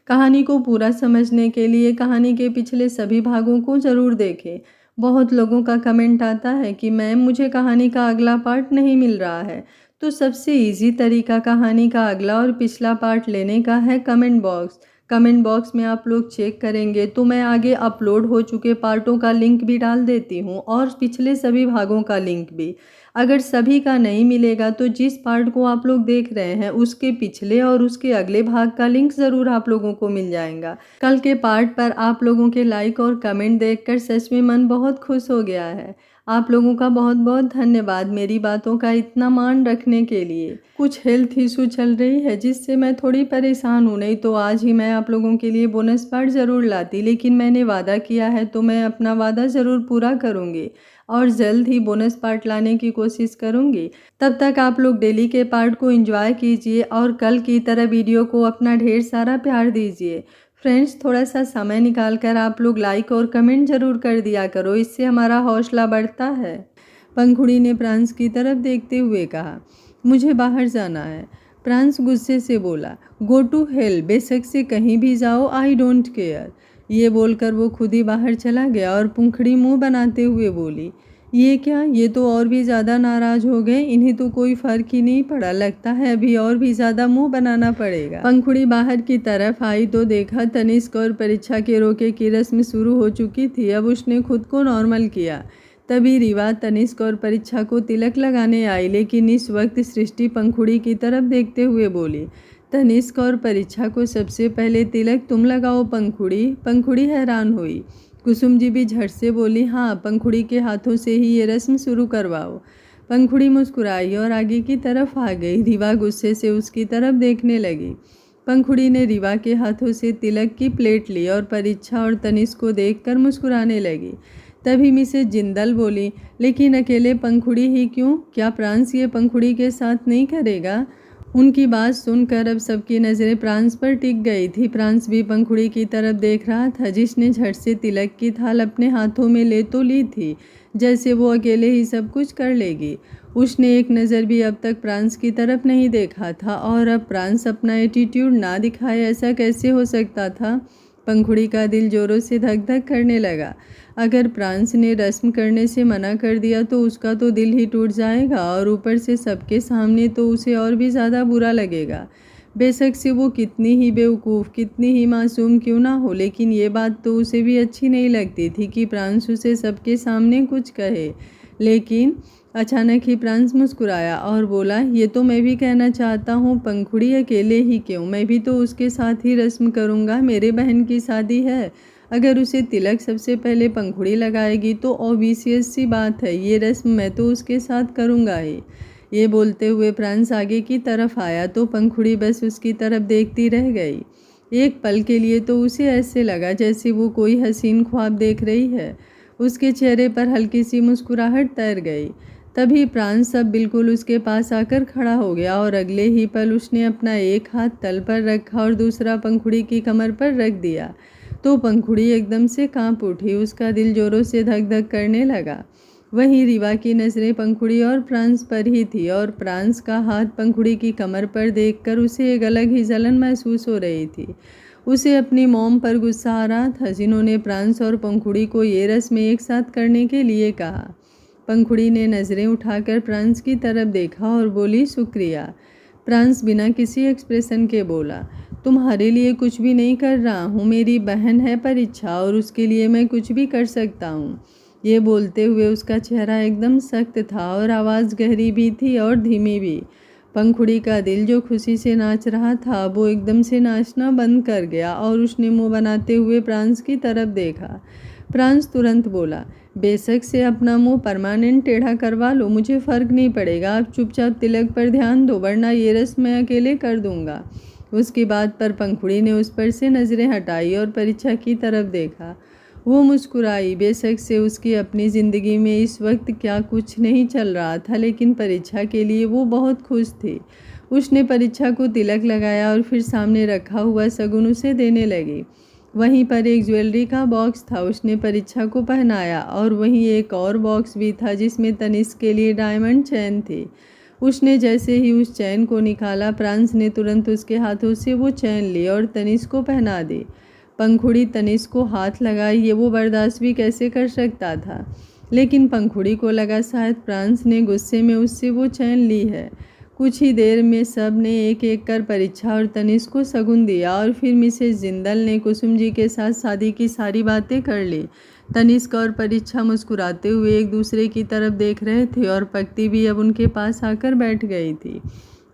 कहानी को पूरा समझने के लिए कहानी के पिछले सभी भागों को ज़रूर देखें। बहुत लोगों का कमेंट आता है कि मैम मुझे कहानी का अगला पार्ट नहीं मिल रहा है। तो सबसे इजी तरीका कहानी का अगला और पिछला पार्ट लेने का है कमेंट बॉक्स। कमेंट बॉक्स में आप लोग चेक करेंगे तो मैं आगे अपलोड हो चुके पार्टों का लिंक भी डाल देती हूँ और पिछले सभी भागों का लिंक भी। अगर सभी का नहीं मिलेगा तो जिस पार्ट को आप लोग देख रहे हैं उसके पिछले और उसके अगले भाग का लिंक ज़रूर आप लोगों को मिल जाएगा। कल के पार्ट पर आप लोगों के लाइक और कमेंट देखकर सच में मन बहुत खुश हो गया है। आप लोगों का बहुत बहुत धन्यवाद मेरी बातों का इतना मान रखने के लिए। कुछ हेल्थ इशू चल रही है जिससे मैं थोड़ी परेशान हूँ, नहीं तो आज ही मैं आप लोगों के लिए बोनस पार्ट ज़रूर लाती, लेकिन मैंने वादा किया है तो मैं अपना वादा ज़रूर पूरा करूँगी और जल्द ही बोनस पार्ट लाने की कोशिश करूँगी। तब तक आप लोग डेली के पार्ट को एंजॉय कीजिए और कल की तरह वीडियो को अपना ढेर सारा प्यार दीजिए। फ्रेंड्स, थोड़ा सा समय निकाल कर आप लोग लाइक और कमेंट ज़रूर कर दिया करो, इससे हमारा हौसला बढ़ता है। पंखुड़ी ने प्रांस की तरफ देखते हुए कहा, मुझे बाहर जाना है। प्रांस गुस्से से बोला, गो टू हेल, बेशक से कहीं भी जाओ, आई डोंट केयर। ये बोलकर वो खुद ही बाहर चला गया और पंखुड़ी मुंह बनाते हुए बोली, ये क्या, ये तो और भी ज़्यादा नाराज़ हो गए, इन्हें तो कोई फ़र्क ही नहीं पड़ा, लगता है अभी और भी ज़्यादा मुंह बनाना पड़ेगा। पंखुड़ी बाहर की तरफ आई तो देखा तनिष्क और परीक्षा के रोके की रस्म शुरू हो चुकी थी। अब उसने खुद को नॉर्मल किया। तभी रीवा तनिष्क और परीक्षा को तिलक लगाने आई, लेकिन इस वक्त सृष्टि पंखुड़ी की तरफ देखते हुए बोली, तनिष्क और परीक्षा को सबसे पहले तिलक तुम लगाओ पंखुड़ी। पंखुड़ी हैरान हुई। कुसुम जी भी झट से बोली, हाँ, पंखुड़ी के हाथों से ही ये रस्म शुरू करवाओ। पंखुड़ी मुस्कुराई और आगे की तरफ आ गई। रीवा गुस्से से उसकी तरफ देखने लगी। पंखुड़ी ने रीवा के हाथों से तिलक की प्लेट ली और परीक्षा और तनिष्क को देखकर मुस्कुराने लगी। तभी मिसेज जिंदल बोली, लेकिन अकेले पंखुड़ी ही क्यों, क्या प्रांस ये पंखुड़ी के साथ नहीं करेगा? उनकी बात सुनकर अब सबकी नज़रें प्रांस पर टिक गई थी। प्रांस भी पंखुड़ी की तरफ देख रहा था, जिसने झट से तिलक की थाल अपने हाथों में ले तो ली थी, जैसे वो अकेले ही सब कुछ कर लेगी। उसने एक नज़र भी अब तक प्रांस की तरफ नहीं देखा था और अब प्रांस अपना एटीट्यूड ना दिखाए, ऐसा कैसे हो सकता था? पंखुड़ी का दिल जोरों से धक धक करने लगा। अगर प्रांस ने रस्म करने से मना कर दिया तो उसका तो दिल ही टूट जाएगा और ऊपर से सबके सामने तो उसे और भी ज़्यादा बुरा लगेगा। बेशक से वो कितनी ही बेवकूफ़, कितनी ही मासूम क्यों ना हो, लेकिन ये बात तो उसे भी अच्छी नहीं लगती थी कि प्रांस उसे सबके सामने कुछ कहे। लेकिन अचानक ही प्रांस मुस्कुराया और बोला, ये तो मैं भी कहना चाहता हूँ, पंखुड़ी अकेले ही क्यों, मैं भी तो उसके साथ ही रस्म करूँगा, मेरे बहन की शादी है। अगर उसे तिलक सबसे पहले पंखुड़ी लगाएगी तो ऑब्वियस सी बात है, ये रस्म मैं तो उसके साथ करूँगा ही। ये बोलते हुए प्रांस आगे की तरफ आया तो पंखुड़ी बस उसकी तरफ देखती रह गई। एक पल के लिए तो उसे ऐसे लगा जैसे वो कोई हसीन ख्वाब देख रही है। उसके चेहरे पर हल्की सी मुस्कुराहट तैर गई। तभी प्रांस सब बिल्कुल उसके पास आकर खड़ा हो गया और अगले ही पल उसने अपना एक हाथ तल पर रखा और दूसरा पंखुड़ी की कमर पर रख दिया तो पंखुड़ी एकदम से कांप उठी। उसका दिल जोरों से धक धक करने लगा। वहीं रीवा की नज़रें पंखुड़ी और प्रांस पर ही थी और प्रांस का हाथ पंखुड़ी की कमर पर देखकर उसे एक अलग ही जलन महसूस हो रही थी। उसे अपनी मॉम पर गुस्सा आ रहा था, जिन्होंने प्रांस और पंखुड़ी को ये रस्म एक साथ करने के लिए कहा। पंखुड़ी ने नज़रें उठाकर प्रांस की तरफ देखा और बोली, शुक्रिया। प्रांस बिना किसी एक्सप्रेशन के बोला, तुम्हारे लिए कुछ भी नहीं कर रहा हूँ, मेरी बहन है परीक्षा और उसके लिए मैं कुछ भी कर सकता हूँ। ये बोलते हुए उसका चेहरा एकदम सख्त था और आवाज़ गहरी भी थी और धीमी भी। पंखुड़ी का दिल जो खुशी से नाच रहा था वो एकदम से नाचना बंद कर गया और उसने मुंह बनाते हुए प्रांस की तरफ देखा। प्रांस तुरंत बोला, बेशक से अपना मुंह परमानेंट टेढ़ा करवा लो, मुझे फ़र्क नहीं पड़ेगा, आप चुपचाप तिलक पर ध्यान दो, वरना ये रस्म मैं अकेले कर दूंगा। उसकी बात पर पंखुड़ी ने उस पर से नज़रें हटाई और परीक्षा की तरफ देखा। वो मुस्कुराई। बेशक से उसकी अपनी ज़िंदगी में इस वक्त क्या कुछ नहीं चल रहा था, लेकिन परीक्षा के लिए वो बहुत खुश थी। उसने परीक्षा को तिलक लगाया और फिर सामने रखा हुआ शगुन उसे देने लगी। वहीं पर एक ज्वेलरी का बॉक्स था, उसने परीक्षा को पहनाया और वहीं एक और बॉक्स भी था जिसमें तनिष्क के लिए डायमंड चेन थी। उसने जैसे ही उस चैन को निकाला, प्रांस ने तुरंत उसके हाथों से वो चैन ली और तनिष्क को पहना दी। पंखुड़ी तनिष्क को हाथ लगाई, ये वो बर्दाश्त भी कैसे कर सकता था, लेकिन पंखुड़ी को लगा शायद प्रांस ने गुस्से में उससे वो चैन ली है। कुछ ही देर में सब ने एक एक कर परीक्षा और तनिष्क को शगुन दिया और फिर मिसेस जिंदल ने कुसुम जी के साथ शादी की सारी बातें कर ली। तनिष्क और परीक्षा मुस्कुराते हुए एक दूसरे की तरफ देख रहे थे और पक्ति भी अब उनके पास आकर बैठ गई थी।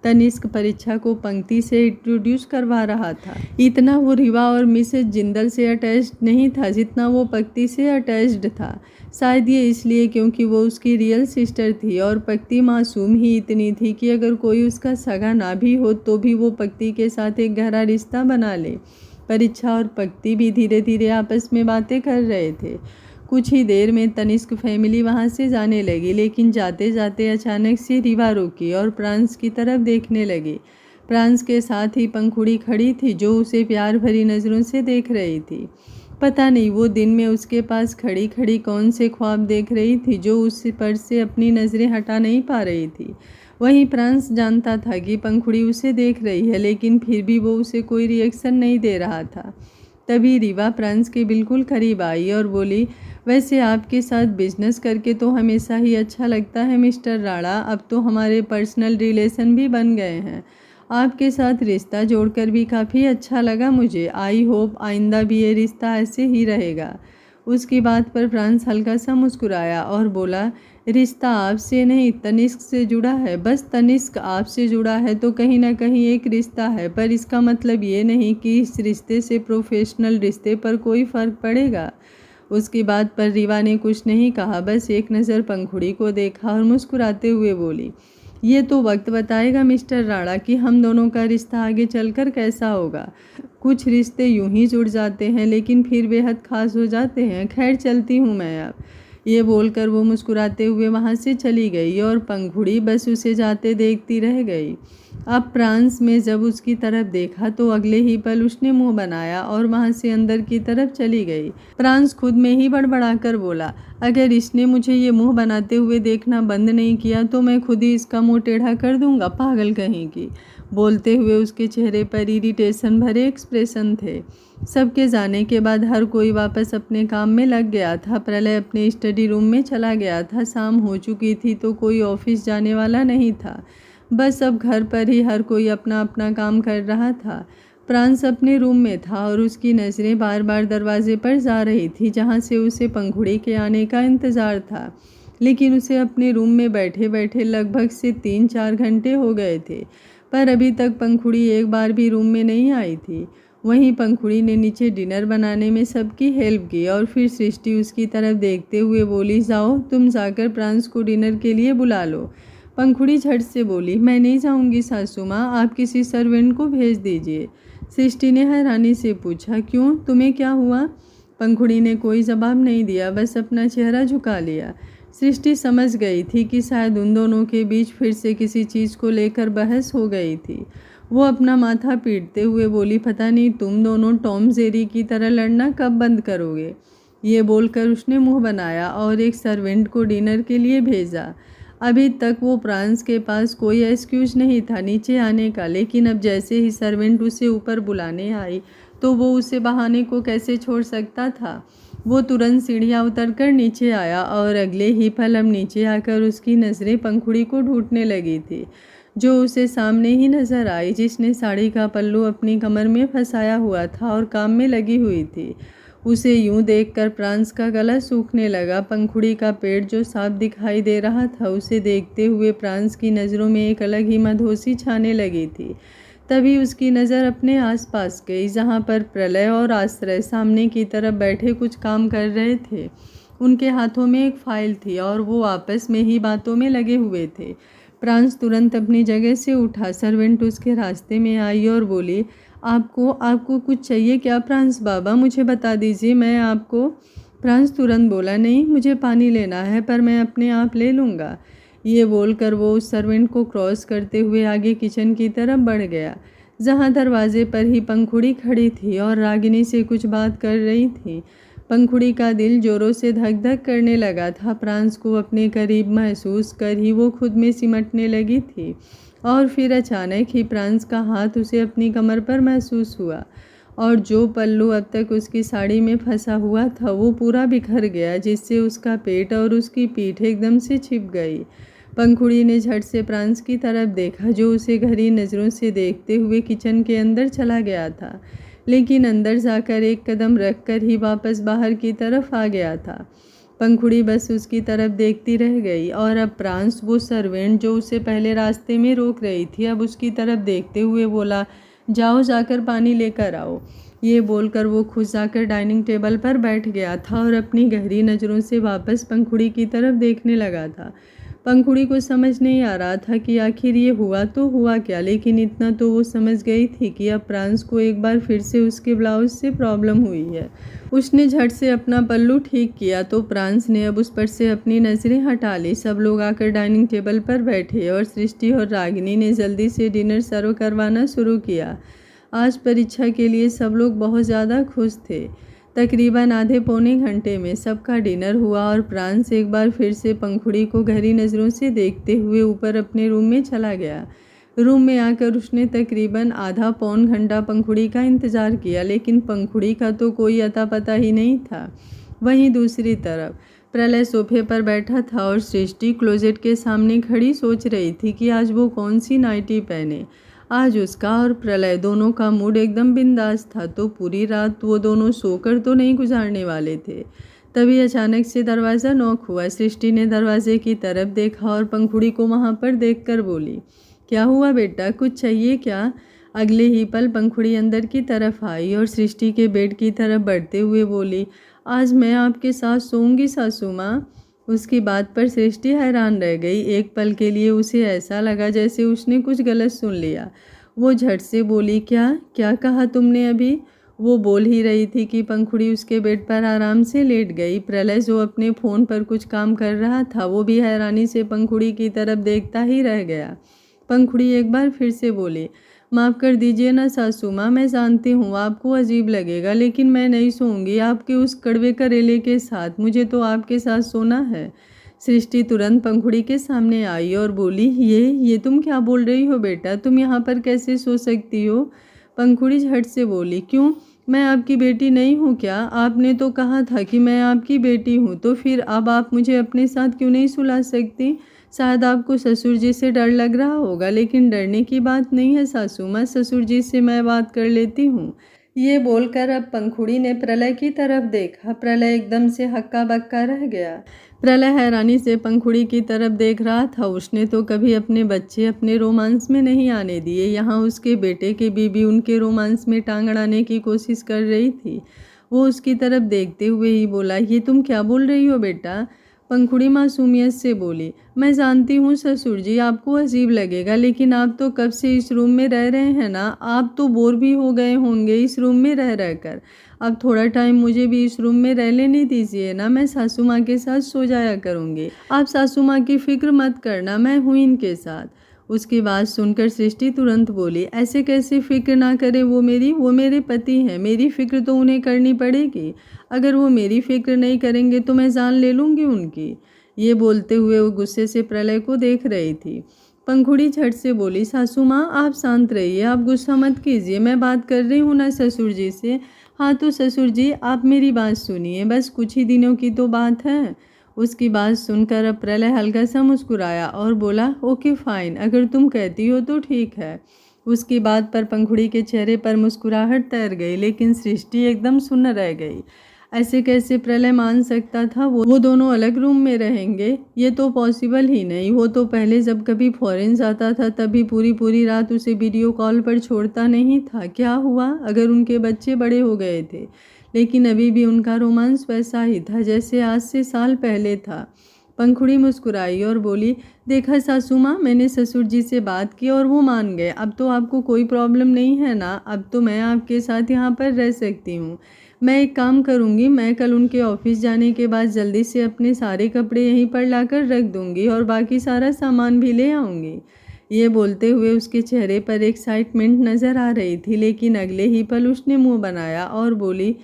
तनिष्क परीक्षा को पंक्ति से इंट्रोड्यूस करवा रहा था। इतना वो रीवा और मिसेस जिंदल से अटैच्ड नहीं था जितना वो पक्ति से अटैच्ड था। शायद ये इसलिए क्योंकि वो उसकी रियल सिस्टर थी और पक्ति मासूम ही इतनी थी कि अगर कोई उसका सगा ना भी हो तो भी वो पक्ति के साथ एक गहरा रिश्ता बना ले। परीक्षा और पक्ति भी धीरे धीरे आपस में बातें कर रहे थे। कुछ ही देर में तनिष्क फैमिली वहाँ से जाने लगी, लेकिन जाते जाते अचानक से रीवा रुकी और प्रांस की तरफ देखने लगी। प्रांस के साथ ही पंखुड़ी खड़ी थी जो उसे प्यार भरी नज़रों से देख रही थी। पता नहीं वो दिन में उसके पास खड़ी खड़ी कौन से ख्वाब देख रही थी जो उस पर से अपनी नज़रें हटा नहीं पा रही थी। वहीं प्रांस जानता था कि पंखुड़ी उसे देख रही है, लेकिन फिर भी वो उसे कोई रिएक्शन नहीं दे रहा था। तभी रीवा प्रांस के बिल्कुल करीब आई और बोली, वैसे आपके साथ बिजनेस करके तो हमेशा ही अच्छा लगता है मिस्टर राणा, अब तो हमारे पर्सनल रिलेशन भी बन गए हैं। आपके साथ रिश्ता जोड़कर भी काफ़ी अच्छा लगा मुझे। आई होप आइंदा भी ये रिश्ता ऐसे ही रहेगा। उसकी बात पर प्रांस हल्का सा मुस्कुराया और बोला, रिश्ता आपसे नहीं तनिष्क से जुड़ा है। बस तनिष्क आपसे जुड़ा है तो कहीं ना कहीं एक रिश्ता है, पर इसका मतलब ये नहीं कि इस रिश्ते से प्रोफेशनल रिश्ते पर कोई फ़र्क पड़ेगा। उसकी बात पर रीवा ने कुछ नहीं कहा, बस एक नज़र पंखुड़ी को देखा और मुस्कुराते हुए बोली, ये तो वक्त बताएगा मिस्टर राणा कि हम दोनों का रिश्ता आगे चलकर कैसा होगा। कुछ रिश्ते यूं ही जुड़ जाते हैं लेकिन फिर बेहद खास हो जाते हैं। खैर चलती हूँ मैं अब। ये बोलकर वो मुस्कुराते हुए वहाँ से चली गई और पंखुड़ी बस उसे जाते देखती रह गई। अब प्रांस में जब उसकी तरफ देखा तो अगले ही पल उसने मुंह बनाया और वहाँ से अंदर की तरफ चली गई। प्रांस खुद में ही बड़बड़ाकर बोला, अगर इसने मुझे ये मुंह बनाते हुए देखना बंद नहीं किया तो मैं खुद ही इसका मुंह टेढ़ा कर दूंगा, पागल कहीं की। बोलते हुए उसके चेहरे पर इरिटेशन भरे एक्सप्रेशन थे। सबके जाने के बाद हर कोई वापस अपने काम में लग गया था। प्रलय अपने स्टडी रूम में चला गया था। शाम हो चुकी थी तो कोई ऑफिस जाने वाला नहीं था। बस अब घर पर ही हर कोई अपना अपना काम कर रहा था। प्रांस अपने रूम में था और उसकी नज़रें बार बार दरवाजे पर जा रही थी जहाँ से उसे पंखुड़ी के आने का इंतज़ार था। लेकिन उसे अपने रूम में बैठे बैठे लगभग से 3-4 घंटे हो गए थे, पर अभी तक पंखुड़ी एक बार भी रूम में नहीं आई थी। वहीं पंखुड़ी ने नीचे डिनर बनाने में सबकी हेल्प की और फिर सृष्टि उसकी तरफ देखते हुए बोली, जाओ तुम जाकर प्रांस को डिनर के लिए बुला लो। पंखुड़ी झट से बोली, मैं नहीं जाऊंगी सासू माँ, आप किसी सर्वेंट को भेज दीजिए। सृष्टि ने हैरानी से पूछा, क्यों, तुम्हें क्या हुआ? पंखुड़ी ने कोई जवाब नहीं दिया, बस अपना चेहरा झुका लिया। सृष्टि समझ गई थी कि शायद उन दोनों के बीच फिर से किसी चीज़ को लेकर बहस हो गई थी। वो अपना माथा पीटते हुए बोली, पता नहीं तुम दोनों टॉम जेरी की तरह लड़ना कब बंद करोगे। ये बोलकर उसने मुंह बनाया और एक सर्वेंट को डिनर के लिए भेजा। अभी तक वो प्रांस के पास कोई एक्सक्यूज नहीं था नीचे आने का, लेकिन अब जैसे ही सर्वेंट उसे ऊपर बुलाने आई तो वो उसे बहाने को कैसे छोड़ सकता था। वो तुरंत सीढ़ियाँ उतरकर नीचे आया और अगले ही पल अब नीचे आकर उसकी नज़रें पंखुड़ी को ढूंढने लगी थी, जो उसे सामने ही नज़र आई, जिसने साड़ी का पल्लू अपनी कमर में फंसाया हुआ था और काम में लगी हुई थी। उसे यूं देखकर प्रांस का गला सूखने लगा। पंखुड़ी का पेट जो साफ दिखाई दे रहा था, उसे देखते हुए प्रांस की नज़रों में एक अलग ही मधोसी छाने लगी थी। तभी उसकी नज़र अपने आसपास गई, जहाँ पर प्रलय और आश्रय सामने की तरफ बैठे कुछ काम कर रहे थे। उनके हाथों में एक फाइल थी और वो आपस में ही बातों में लगे हुए थे। प्रांस तुरंत अपनी जगह से उठा। सर्वेंट उसके रास्ते में आई और बोली, आपको कुछ चाहिए क्या प्रांस बाबा, मुझे बता दीजिए, मैं आपको। प्रांस तुरंत बोला, नहीं मुझे पानी लेना है, पर मैं अपने आप ले लूँगा। ये बोलकर वो उस सर्वेंट को क्रॉस करते हुए आगे किचन की तरफ बढ़ गया, जहाँ दरवाजे पर ही पंखुड़ी खड़ी थी और रागिनी से कुछ बात कर रही थी। पंखुड़ी का दिल जोरों से धक धक करने लगा था। प्रांस को अपने करीब महसूस कर ही वो खुद में सिमटने लगी थी और फिर अचानक ही प्रांस का हाथ उसे अपनी कमर पर महसूस हुआ और जो पल्लू अब तक उसकी साड़ी में फंसा हुआ था वो पूरा बिखर गया, जिससे उसका पेट और उसकी पीठ एकदम से छिप गई। पंखुड़ी ने झट से प्रांस की तरफ देखा, जो उसे गहरी नज़रों से देखते हुए किचन के अंदर चला गया था, लेकिन अंदर जाकर एक कदम रखकर ही वापस बाहर की तरफ आ गया था। पंखुड़ी बस उसकी तरफ देखती रह गई और अब प्रांस, वो सर्वेंट जो उसे पहले रास्ते में रोक रही थी, अब उसकी तरफ देखते हुए बोला, जाओ जाकर पानी लेकर आओ। ये बोलकर वो खुद जाकर डाइनिंग टेबल पर बैठ गया था और अपनी गहरी नज़रों से वापस पंखुड़ी की तरफ देखने लगा था। पंखुड़ी को समझ नहीं आ रहा था कि आखिर ये हुआ तो हुआ क्या, लेकिन इतना तो वो समझ गई थी कि अब प्रांस को एक बार फिर से उसके ब्लाउज से प्रॉब्लम हुई है। उसने झट से अपना पल्लू ठीक किया तो प्रांस ने अब उस पर से अपनी नज़रें हटा ली। सब लोग आकर डाइनिंग टेबल पर बैठे और सृष्टि और रागिनी ने जल्दी से डिनर सर्व करवाना शुरू किया। आज परीक्षा के लिए सब लोग बहुत ज़्यादा खुश थे। तकरीबन आधे पौने घंटे में सबका डिनर हुआ और प्रांस एक बार फिर से पंखुड़ी को गहरी नज़रों से देखते हुए ऊपर अपने रूम में चला गया। रूम में आकर उसने तकरीबन आधा पौन घंटा पंखुड़ी का इंतज़ार किया, लेकिन पंखुड़ी का तो कोई अता पता ही नहीं था। वहीं दूसरी तरफ प्रलय सोफे पर बैठा था और सृष्टि क्लोजेट के सामने खड़ी सोच रही थी कि आज वो कौन सी नाइटी पहने। आज उसका और प्रलय दोनों का मूड एकदम बिंदास था, तो पूरी रात वो दोनों सोकर तो नहीं गुजारने वाले थे। तभी अचानक से दरवाज़ा नॉक हुआ। सृष्टि ने दरवाजे की तरफ देखा और पंखुड़ी को वहाँ पर देखकर बोली, क्या हुआ बेटा, कुछ चाहिए क्या? अगले ही पल पंखुड़ी अंदर की तरफ आई और सृष्टि के बेड की तरफ बढ़ते हुए बोली, आज मैं आपके साथ सोऊंगी सासू माँ। उसकी बात पर सृष्टि हैरान रह गई। एक पल के लिए उसे ऐसा लगा जैसे उसने कुछ गलत सुन लिया। वो झट से बोली, क्या क्या कहा तुमने अभी? वो बोल ही रही थी कि पंखुड़ी उसके बेड पर आराम से लेट गई। प्रलय जो अपने फ़ोन पर कुछ काम कर रहा था, वो भी हैरानी से पंखुड़ी की तरफ देखता ही रह गया। पंखुड़ी एक बार फिर से बोली, माफ़ कर दीजिए ना सासू माँ, मैं जानती हूँ आपको अजीब लगेगा, लेकिन मैं नहीं सोऊंगी आपके उस कड़वे करेले के साथ, मुझे तो आपके साथ सोना है। सृष्टि तुरंत पंखुड़ी के सामने आई और बोली, ये तुम क्या बोल रही हो बेटा, तुम यहाँ पर कैसे सो सकती हो? पंखुड़ी झट से बोली, क्यों, मैं आपकी बेटी नहीं हूँ क्या? आपने तो कहा था कि मैं आपकी बेटी हूँ, तो फिर अब आप मुझे अपने साथ क्यों नहीं सुला सकती? शायद आपको ससुर जी से डर लग रहा होगा, लेकिन डरने की बात नहीं है सासू माँ, ससुर जी से मैं बात कर लेती हूँ। ये बोलकर अब पंखुड़ी ने प्रलय की तरफ देखा। प्रलय एकदम से हक्का बक्का रह गया। प्रलय हैरानी से पंखुड़ी की तरफ देख रहा था। उसने तो कभी अपने बच्चे अपने रोमांस में नहीं आने दिए, यहाँ उसके बेटे की बीबी उनके रोमांस में टांग अड़ाने की कोशिश कर रही थी। वो उसकी तरफ देखते हुए ही बोला, ये तुम क्या बोल रही हो बेटा? पंखुड़ी मासूमियत से बोली, मैं जानती हूँ ससुर जी आपको अजीब लगेगा, लेकिन आप तो कब से इस रूम में रह रहे हैं ना, आप तो बोर भी हो गए होंगे इस रूम में रह रहकर। अब थोड़ा टाइम मुझे भी इस रूम में रह लेने दीजिए ना, मैं सासू माँ के साथ सो जाया करूँगी। आप सासू माँ की फिक्र मत करना, मैं हूँ इनके साथ। उसकी बात सुनकर सृष्टि तुरंत बोली, ऐसे कैसे फिक्र ना करे, वो मेरे पति हैं, मेरी फिक्र तो उन्हें करनी पड़ेगी। अगर वो मेरी फिक्र नहीं करेंगे तो मैं जान ले लूँगी उनकी। ये बोलते हुए वो गुस्से से प्रलय को देख रही थी। पंखुड़ी झट से बोली, सासू माँ आप शांत रहिए, आप गुस्सा मत कीजिए, मैं बात कर रही हूँ ना ससुर जी से। हाँ तो ससुर जी आप मेरी बात सुनिए, बस कुछ ही दिनों की तो बात है। उसकी बात सुनकर अब प्रलय हल्का सा मुस्कुराया और बोला, ओके फाइन, अगर तुम कहती हो तो ठीक है। उसकी बात पर पंखुड़ी के चेहरे पर मुस्कुराहट तैर गई, लेकिन सृष्टि एकदम सुन्न रह गई। ऐसे कैसे प्रलय मान सकता था वो दोनों अलग रूम में रहेंगे? ये तो पॉसिबल ही नहीं। वो तो पहले जब कभी फॉरेन जाता था तभी पूरी पूरी रात उसे वीडियो कॉल पर छोड़ता नहीं था। क्या हुआ अगर उनके बच्चे बड़े हो गए थे? लेकिन अभी भी उनका रोमांस वैसा ही था जैसे आज से साल पहले था। पंखुड़ी मुस्कुराई और बोली, देखा सासू माँ, मैंने ससुर जी से बात की और वो मान गए। अब तो आपको कोई प्रॉब्लम नहीं है ना? अब तो मैं आपके साथ यहाँ पर रह सकती हूँ। मैं एक काम करूँगी, मैं कल उनके ऑफिस जाने के बाद जल्दी से अपने सारे कपड़े यहीं पर लाकर रख दूँगी और बाकी सारा सामान भी ले आऊँगी। ये बोलते हुए उसके चेहरे पर एक्साइटमेंट नज़र आ रही थी, लेकिन अगले ही पल उसने मुँह बनाया और बोली,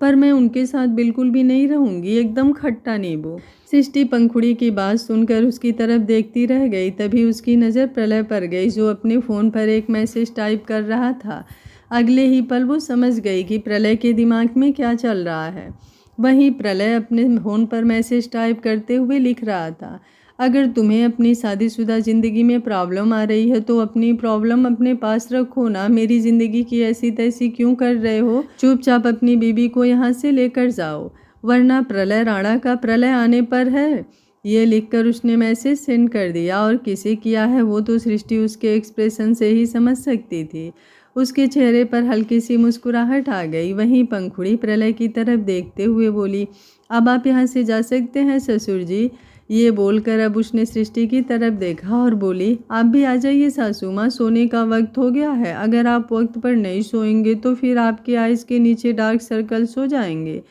पर मैं उनके साथ बिल्कुल भी नहीं रहूँगी, एकदम खट्टा नींबू। सृष्टि पंखुड़ी की बात सुनकर उसकी तरफ देखती रह गई। तभी उसकी नज़र प्रलय पर गई, जो अपने फ़ोन पर एक मैसेज टाइप कर रहा था। अगले ही पल वो समझ गई कि प्रलय के दिमाग में क्या चल रहा है। वहीं प्रलय अपने फ़ोन पर मैसेज टाइप करते हुए लिख रहा था, अगर तुम्हें अपनी शादीशुदा ज़िंदगी में प्रॉब्लम आ रही है तो अपनी प्रॉब्लम अपने पास रखो ना, मेरी ज़िंदगी की ऐसी तैसी क्यों कर रहे हो। चुपचाप अपनी बीबी को यहाँ से लेकर जाओ, वरना प्रलय राणा का प्रलय आने पर है। ये लिखकर उसने मैसेज सेंड कर दिया। और किसे किया है वो तो सृष्टि उसके एक्सप्रेशन से ही समझ सकती थी। उसके चेहरे पर हल्की सी मुस्कुराहट आ गई। वहीं पंखुड़ी प्रलय की तरफ देखते हुए बोली, अब आप यहाँ से जा सकते हैं ससुर जी। ये बोलकर अब उसने सृष्टि की तरफ देखा और बोली, आप भी आ जाइए सासू माँ, सोने का वक्त हो गया है। अगर आप वक्त पर नहीं सोएंगे तो फिर आपके आइज़ के नीचे डार्क सर्कल्स हो जाएंगे।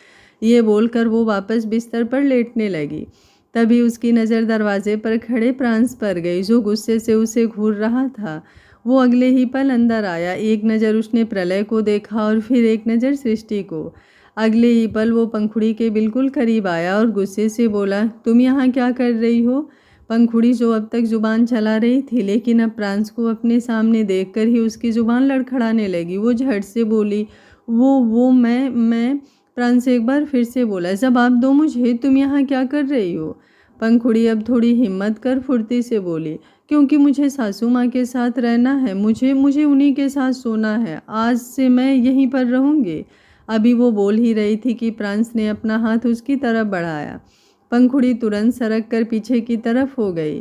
ये बोलकर वो वापस बिस्तर पर लेटने लगी। तभी उसकी नज़र दरवाजे पर खड़े प्रांस पर गई, जो गुस्से से उसे घूर रहा था। वो अगले ही पल अंदर आया। एक नज़र उसने प्रलय को देखा और फिर एक नज़र सृष्टि को। अगले ही पल वो पंखुड़ी के बिल्कुल करीब आया और गुस्से से बोला, तुम यहाँ क्या कर रही हो। पंखुड़ी जो अब तक जुबान चला रही थी, लेकिन अब प्रांस को अपने सामने देखकर ही उसकी जुबान लड़खड़ाने लगी। वो झट से बोली, वो मैं प्रांस एक बार फिर से बोला, जवाब दो मुझे, तुम यहाँ क्या कर रही हो। पंखुड़ी अब थोड़ी हिम्मत कर फुर्ती से बोली, क्योंकि मुझे सासू माँ के साथ रहना है, मुझे उन्हीं के साथ सोना है। आज से मैं यहीं पर रहूँगी। अभी वो बोल ही रही थी कि प्रांस ने अपना हाथ उसकी तरफ बढ़ाया। पंखुड़ी तुरंत सरक कर पीछे की तरफ हो गई।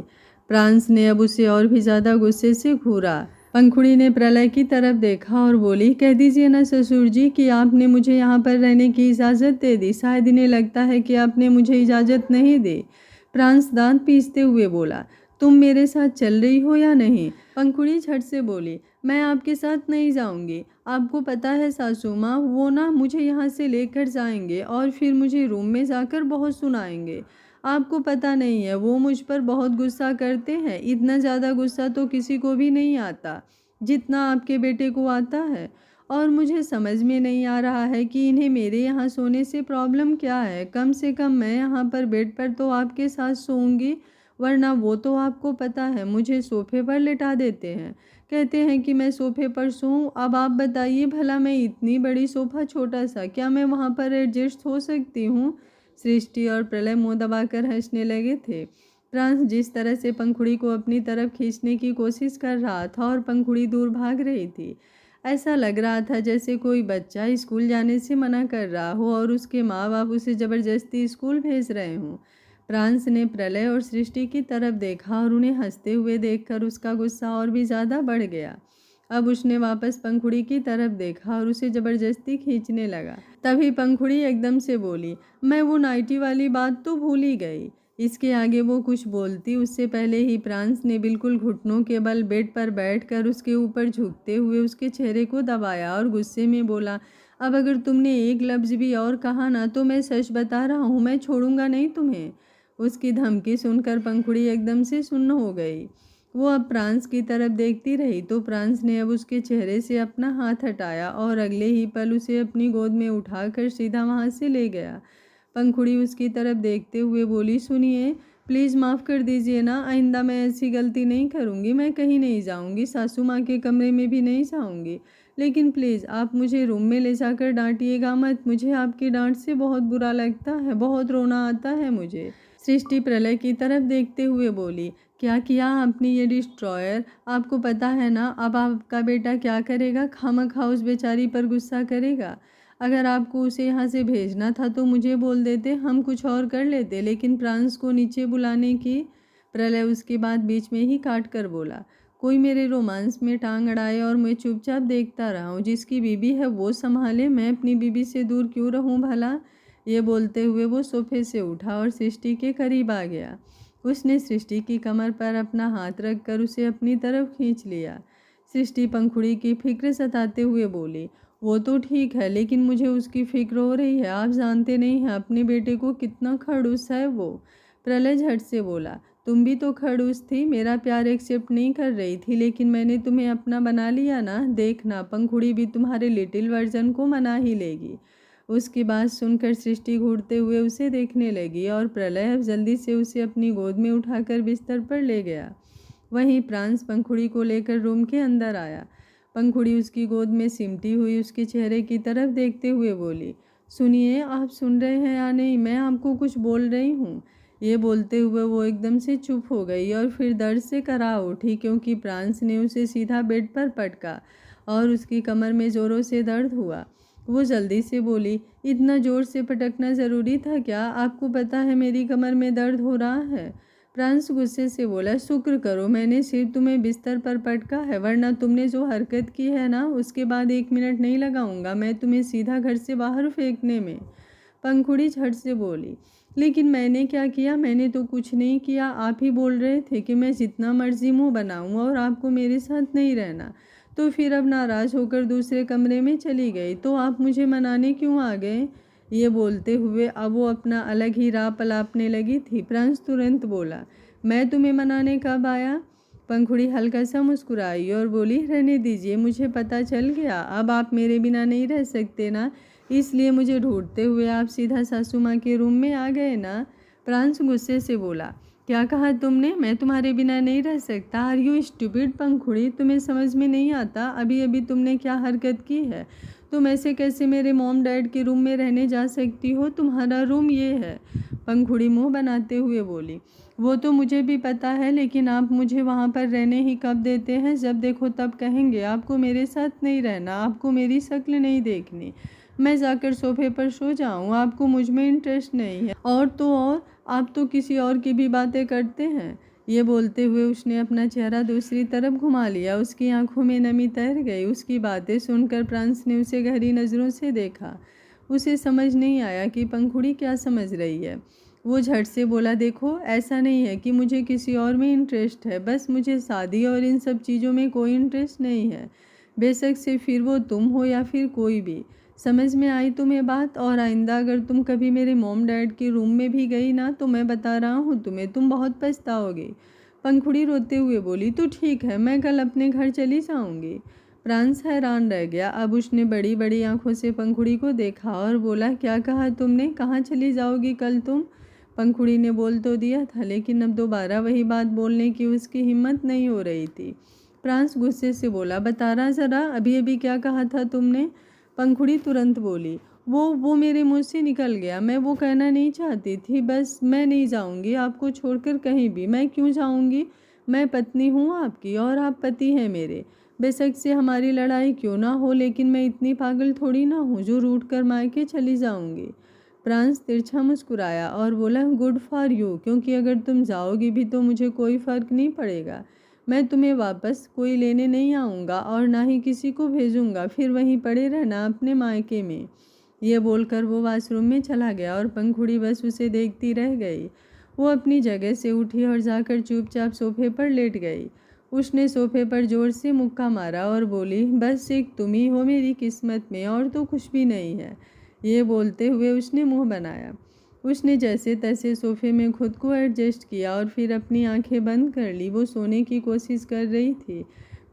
प्रांस ने अब उसे और भी ज़्यादा गुस्से से घूरा। पंखुड़ी ने प्रलय की तरफ देखा और बोली, कह दीजिए ना ससुर जी कि आपने मुझे यहाँ पर रहने की इजाज़त दे दी। शायद इन्हें लगता है कि आपने मुझे इजाज़त नहीं दी। प्रांस दांत पीसते हुए बोला, तुम मेरे साथ चल रही हो या नहीं। पंखुड़ी झट से बोली, मैं आपके साथ नहीं जाऊंगी। आपको पता है सासू माँ, वो ना मुझे यहाँ से लेकर जाएंगे और फिर मुझे रूम में जाकर बहुत सुनाएंगे। आपको पता नहीं है, वो मुझ पर बहुत गुस्सा करते हैं। इतना ज़्यादा गुस्सा तो किसी को भी नहीं आता जितना आपके बेटे को आता है। और मुझे समझ में नहीं आ रहा है कि इन्हें मेरे यहाँ सोने से प्रॉब्लम क्या है। कम से कम मैं यहाँ पर बेड पर तो आपके साथ सोऊंगी, वरना वो तो आपको पता है मुझे सोफे पर लिटा देते हैं। कहते हैं कि मैं सोफे पर सोऊं। अब आप बताइए भला, मैं इतनी बड़ी सोफ़ा छोटा सा, क्या मैं वहाँ पर एडजस्ट हो सकती हूँ। सृष्टि और प्रलय मुँह दबाकर हंसने लगे थे। प्रांस जिस तरह से पंखुड़ी को अपनी तरफ खींचने की कोशिश कर रहा था और पंखुड़ी दूर भाग रही थी, ऐसा लग रहा था जैसे कोई बच्चा स्कूल जाने से मना कर रहा हो और उसके माँ बाप उसे ज़बरदस्ती स्कूल भेज रहे हों। प्रांस ने प्रलय और सृष्टि की तरफ देखा और उन्हें हंसते हुए देखकर उसका गुस्सा और भी ज़्यादा बढ़ गया। अब उसने वापस पंखुड़ी की तरफ देखा और उसे ज़बरदस्ती खींचने लगा। तभी पंखुड़ी एकदम से बोली, मैं वो नाइटी वाली बात तो भूल ही गई। इसके आगे वो कुछ बोलती उससे पहले ही प्रांस ने बिल्कुल घुटनों के बल बेड पर बैठकर उसके ऊपर झुकते हुए उसके चेहरे को दबाया और गुस्से में बोला, अब अगर तुमने एक लफ्ज़ भी और कहा ना तो मैं सच बता रहा हूँ, मैं छोड़ूंगा नहीं तुम्हें। उसकी धमकी सुनकर पंखुड़ी एकदम से सुन्न हो गई। वो अब प्रांस की तरफ देखती रही तो प्रांस ने अब उसके चेहरे से अपना हाथ हटाया और अगले ही पल उसे अपनी गोद में उठाकर सीधा वहाँ से ले गया। पंखुड़ी उसकी तरफ देखते हुए बोली, सुनिए, प्लीज़ माफ़ कर दीजिए ना, आइंदा मैं ऐसी गलती नहीं करूँगी। मैं कहीं नहीं जाऊँगी, सासू माँ के कमरे में भी नहीं जाऊँगी। लेकिन प्लीज़ आप मुझे रूम में ले जाकर डांटिएगा मत। मुझे आपकी डांट से बहुत बुरा लगता है, बहुत रोना आता है मुझे। सृष्टि प्रलय की तरफ देखते हुए बोली, क्या किया आपने ये डिस्ट्रॉयर। आपको पता है ना अब आपका बेटा क्या करेगा। खामखा उस बेचारी पर गुस्सा करेगा। अगर आपको उसे यहाँ से भेजना था तो मुझे बोल देते, हम कुछ और कर लेते। लेकिन प्रांस को नीचे बुलाने की। प्रलय उसकी बात बीच में ही काट कर बोला, कोई मेरे रोमांस में टांग अड़ाए और मैं चुपचाप देखता रहा हूँ। जिसकी बीबी है वो संभाले, मैं अपनी बीबी से दूर क्यों रहूँ भला। ये बोलते हुए वो सोफे से उठा और सृष्टि के करीब आ गया। उसने सृष्टि की कमर पर अपना हाथ रखकर उसे अपनी तरफ खींच लिया। सृष्टि पंखुड़ी की फिक्र सताते हुए बोली, वो तो ठीक है, लेकिन मुझे उसकी फिक्र हो रही है। आप जानते नहीं हैं अपने बेटे को कितना खड़ूस है वो। प्रलय झट से बोला, तुम भी तो खड़ूस थी, मेरा प्यार एक्सेप्ट नहीं कर रही थी, लेकिन मैंने तुम्हें अपना बना लिया ना। देखना पंखुड़ी भी तुम्हारे लिटिल वर्जन को मना ही लेगी। उसकी बात सुनकर सृष्टि घूरते हुए उसे देखने लगी और प्रलय अब जल्दी से उसे अपनी गोद में उठाकर बिस्तर पर ले गया। वहीं प्रांस पंखुड़ी को लेकर रूम के अंदर आया। पंखुड़ी उसकी गोद में सिमटी हुई उसके चेहरे की तरफ देखते हुए बोली, सुनिए, आप सुन रहे हैं या नहीं, मैं आपको कुछ बोल रही हूँ। ये बोलते हुए वो एकदम से चुप हो गई और फिर दर्द से करा उठी, क्योंकि प्रांस ने उसे सीधा बेड पर पटका और उसकी कमर में ज़ोरों से दर्द हुआ। वो जल्दी से बोली, इतना ज़ोर से पटकना ज़रूरी था क्या? आपको पता है मेरी कमर में दर्द हो रहा है। प्रांस गुस्से से बोला, शुक्र करो मैंने सिर्फ तुम्हें बिस्तर पर पटका है, वरना तुमने जो हरकत की है ना, उसके बाद 1 मिनट नहीं लगाऊंगा मैं तुम्हें सीधा घर से बाहर फेंकने में। पंखुड़ी झट से बोली, लेकिन मैंने क्या किया? मैंने तो कुछ नहीं किया। आप ही बोल रहे थे कि मैं जितना मर्जी मुँह बनाऊँ और आपको मेरे साथ नहीं रहना। तो फिर अब नाराज़ होकर दूसरे कमरे में चली गई, तो आप मुझे मनाने क्यों आ गए? ये बोलते हुए अब वो अपना अलग ही राह पलापने लगी थी। प्रांस तुरंत बोला, मैं तुम्हें मनाने कब आया? पंखुड़ी हल्का सा मुस्कुराई और बोली, रहने दीजिए, मुझे पता चल गया। अब आप मेरे बिना नहीं रह सकते ना, इसलिए मुझे ढूंढते हुए आप सीधा सासू माँ के रूम में आ गए ना। प्रांस गुस्से से बोला, क्या कहा तुमने? मैं तुम्हारे बिना नहीं रह सकता? आर यू स्टूपिड पंखुड़ी, तुम्हें समझ में नहीं आता अभी अभी तुमने क्या हरकत की है? तुम ऐसे कैसे मेरे मॉम डैड के रूम में रहने जा सकती हो? तुम्हारा रूम ये है। पंखुड़ी मुंह बनाते हुए बोली, वो तो मुझे भी पता है, लेकिन आप मुझे वहाँ पर रहने ही कब देते हैं? जब देखो तब कहेंगे आपको मेरे साथ नहीं रहना, आपको मेरी शक्ल नहीं देखनी। मैं जाकर सोफे पर सो जाऊँ, आपको मुझ में इंटरेस्ट नहीं है। और तो और, आप तो किसी और की भी बातें करते हैं। ये बोलते हुए उसने अपना चेहरा दूसरी तरफ घुमा लिया। उसकी आंखों में नमी तैर गई। उसकी बातें सुनकर प्रांस ने उसे गहरी नज़रों से देखा। उसे समझ नहीं आया कि पंखुड़ी क्या समझ रही है। वो झट से बोला, देखो, ऐसा नहीं है कि मुझे किसी और में इंटरेस्ट है, बस मुझे शादी और इन सब चीज़ों में कोई इंटरेस्ट नहीं है, बेशक से फिर वो तुम हो या फिर कोई भी। समझ में आई तुम्हें बात? और आइंदा अगर तुम कभी मेरे मॉम डैड के रूम में भी गई ना, तो मैं बता रहा हूँ तुम्हें, तुम बहुत पछताओगे। पंखुड़ी रोते हुए बोली, तो ठीक है, मैं कल अपने घर चली जाऊँगी। प्रांस हैरान रह गया। अब उसने बड़ी बड़ी आंखों से पंखुड़ी को देखा और बोला, क्या कहा तुमने? कहाँ चली जाओगी कल तुम? पंखुड़ी ने बोल तो दिया था, लेकिन अब दोबारा वही बात बोलने की उसकी हिम्मत नहीं हो रही थी। प्रांस गुस्से से बोला, बता रहा ज़रा, अभी अभी क्या कहा था तुमने? पंखुड़ी तुरंत बोली, वो मेरे मुंह से निकल गया। मैं वो कहना नहीं चाहती थी, बस मैं नहीं जाऊंगी आपको छोड़कर कहीं भी। मैं क्यों जाऊंगी? मैं पत्नी हूँ आपकी और आप पति हैं मेरे। बेशक से हमारी लड़ाई क्यों ना हो, लेकिन मैं इतनी पागल थोड़ी ना हूँ जो रूठ कर मायके चली जाऊंगी। प्रांस तिरछा मुस्कुराया और बोला, गुड फॉर यू, क्योंकि अगर तुम जाओगी भी तो मुझे कोई फ़र्क नहीं पड़ेगा। मैं तुम्हें वापस कोई लेने नहीं आऊँगा और ना ही किसी को भेजूँगा। फिर वहीं पड़े रहना अपने मायके में। ये बोलकर वो वॉशरूम में चला गया और पंखुड़ी बस उसे देखती रह गई। वो अपनी जगह से उठी और जाकर चुपचाप सोफे पर लेट गई। उसने सोफे पर जोर से मुक्का मारा और बोली, बस एक तुम ही हो मेरी किस्मत में, और तो कुछ भी नहीं है। ये बोलते हुए उसने मुंह बनाया। उसने जैसे तैसे सोफे में खुद को एडजस्ट किया और फिर अपनी आंखें बंद कर ली। वो सोने की कोशिश कर रही थी।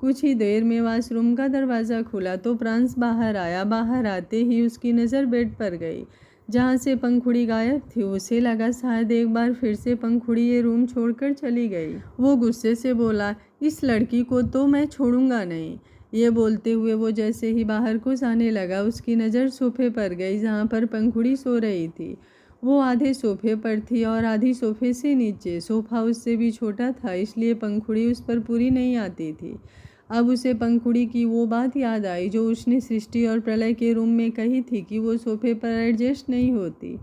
कुछ ही देर में वॉशरूम का दरवाज़ा खुला तो प्रांस बाहर आया। बाहर आते ही उसकी नज़र बेड पर गई, जहाँ से पंखुड़ी गायब थी। उसे लगा शायद एक बार फिर से पंखुड़ी ये रूम छोड़कर चली गई। वो गुस्से से बोला, इस लड़की को तो मैं छोड़ूंगा नहीं। ये बोलते हुए वो जैसे ही बाहर को जाने लगा, उसकी नज़र सोफे पर गई जहाँ पर पंखुड़ी सो रही थी। वो आधे सोफे पर थी और आधी सोफे से नीचे। सोफा उससे भी छोटा था, इसलिए पंखुड़ी उस पर पूरी नहीं आती थी। अब उसे पंखुड़ी की वो बात याद आई जो उसने सृष्टि और प्रलय के रूम में कही थी कि वो सोफे पर एडजस्ट नहीं होती।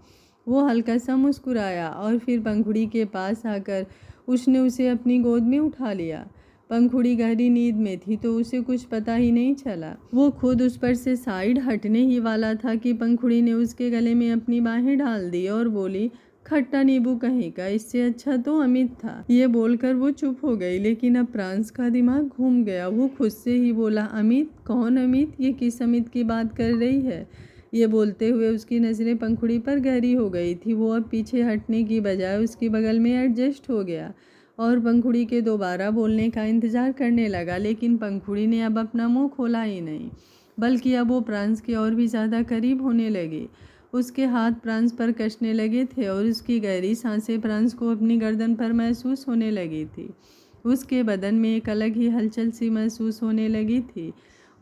वो हल्का सा मुस्कुराया और फिर पंखुड़ी के पास आकर उसने उसे अपनी गोद में उठा लिया। पंखुड़ी गहरी नींद में थी तो उसे कुछ पता ही नहीं चला। वो खुद उस पर से साइड हटने ही वाला था कि पंखुड़ी ने उसके गले में अपनी बाहें डाल दी और बोली, खट्टा नींबू कहीं का, इससे अच्छा तो अमित था। ये बोलकर वो चुप हो गई, लेकिन अब प्रांस का दिमाग घूम गया। वो खुद से ही बोला, अमित? कौन अमित? ये किस अमित की बात कर रही है? ये बोलते हुए उसकी नज़रें पंखुड़ी पर गहरी हो गई थी। वो अब पीछे हटने की बजाय उसके बगल में एडजस्ट हो गया और पंखुड़ी के दोबारा बोलने का इंतज़ार करने लगा, लेकिन पंखुड़ी ने अब अपना मुंह खोला ही नहीं। बल्कि अब वो प्रांस के और भी ज़्यादा करीब होने लगी। उसके हाथ प्रांस पर कसने लगे थे और उसकी गहरी सांसें प्रांस को अपनी गर्दन पर महसूस होने लगी थी। उसके बदन में एक अलग ही हलचल सी महसूस होने लगी थी।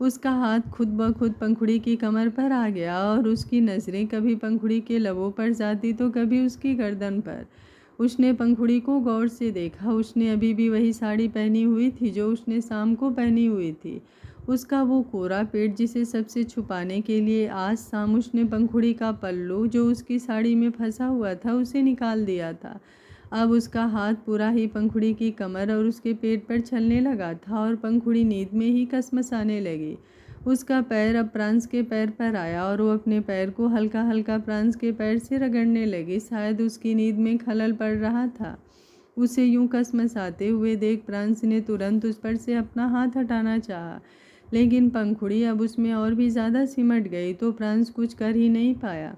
उसका हाथ खुद ब खुद पंखुड़ी की कमर पर आ गया और उसकी नज़रें कभी पंखुड़ी के लबों पर जाती तो कभी उसकी गर्दन पर। उसने पंखुड़ी को गौर से देखा। उसने अभी भी वही साड़ी पहनी हुई थी जो उसने शाम को पहनी हुई थी। उसका वो कोरा पेट जिसे सबसे छुपाने के लिए आज शाम उसने पंखुड़ी का पल्लू जो उसकी साड़ी में फंसा हुआ था उसे निकाल दिया था। अब उसका हाथ पूरा ही पंखुड़ी की कमर और उसके पेट पर चलने लगा था और पंखुड़ी नींद में ही कसमसाने लगी। उसका पैर अब प्रांस के पैर पर आया और वो अपने पैर को हल्का हल्का प्रांस के पैर से रगड़ने लगी। शायद उसकी नींद में खलल पड़ रहा था। उसे यूं कसमसाते हुए देख प्रांस ने तुरंत उस पर से अपना हाथ हटाना चाहा, लेकिन पंखुड़ी अब उसमें और भी ज़्यादा सिमट गई तो प्रांस कुछ कर ही नहीं पाया।